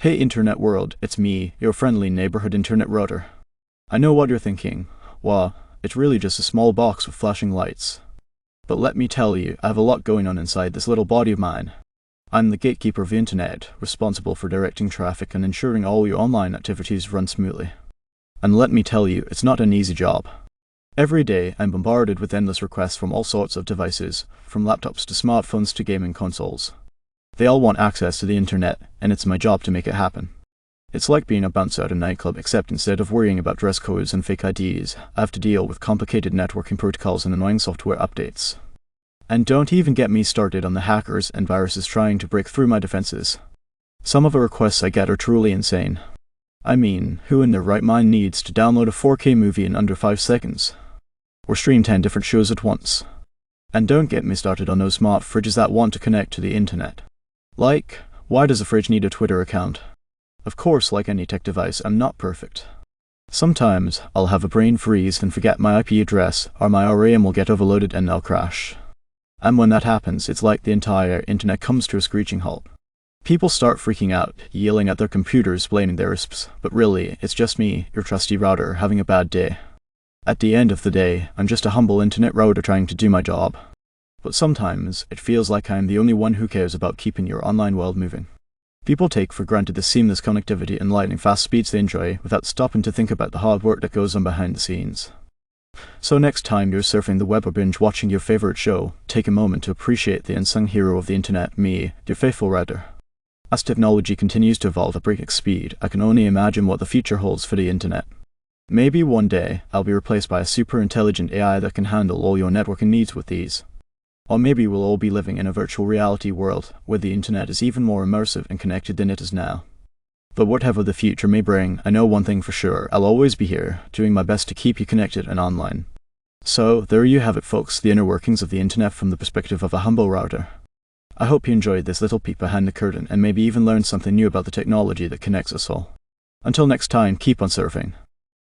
Hey internet world, it's me, your friendly neighborhood internet router. I know what you're thinking. Well, it's really just a small box with flashing lights. But let me tell you, I have a lot going on inside this little body of mine. I'm the gatekeeper of the internet, responsible for directing traffic and ensuring all your online activities run smoothly. And let me tell you, it's not an easy job. Every day, I'm bombarded with endless requests from all sorts of devices, from laptops to smartphones to gaming consoles. They all want access to the internet, and it's my job to make it happen. It's like being a bouncer at a nightclub, except instead of worrying about dress codes and fake IDs, I have to deal with complicated networking protocols and annoying software updates. And don't even get me started on the hackers and viruses trying to break through my defenses. Some of the requests I get are truly insane. I mean, who in their right mind needs to download a 4K movie in under 5 seconds? Or stream 10 different shows at once? And don't get me started on those smart fridges that want to connect to the internet. Like, why does a fridge need a Twitter account? Of course, like any tech device, I'm not perfect. Sometimes, I'll have a brain freeze and forget my IP address, or my RAM will get overloaded and I'll crash. And when that happens, it's like the entire internet comes to a screeching halt. People start freaking out, yelling at their computers, blaming their risks, but really, it's just me, your trusty router, having a bad day. At the end of the day, I'm just a humble internet router trying to do my job. But sometimes, it feels like I'm the only one who cares about keeping your online world moving. People take for granted the seamless connectivity and lightning fast speeds they enjoy without stopping to think about the hard work that goes on behind the scenes. So next time you're surfing the web or binge watching your favorite show, take a moment to appreciate the unsung hero of the internet, me, your faithful router. As technology continues to evolve at breakneck speed, I can only imagine what the future holds for the internet. Maybe one day, I'll be replaced by a super intelligent AI that can handle all your networking needs with ease. Or maybe we'll all be living in a virtual reality world where the internet is even more immersive and connected than it is now. But whatever the future may bring, I know one thing for sure, I'll always be here, doing my best to keep you connected and online. So, there you have it folks, the inner workings of the internet from the perspective of a humble router. I hope you enjoyed this little peek behind the curtain and maybe even learned something new about the technology that connects us all. Until next time, keep on surfing.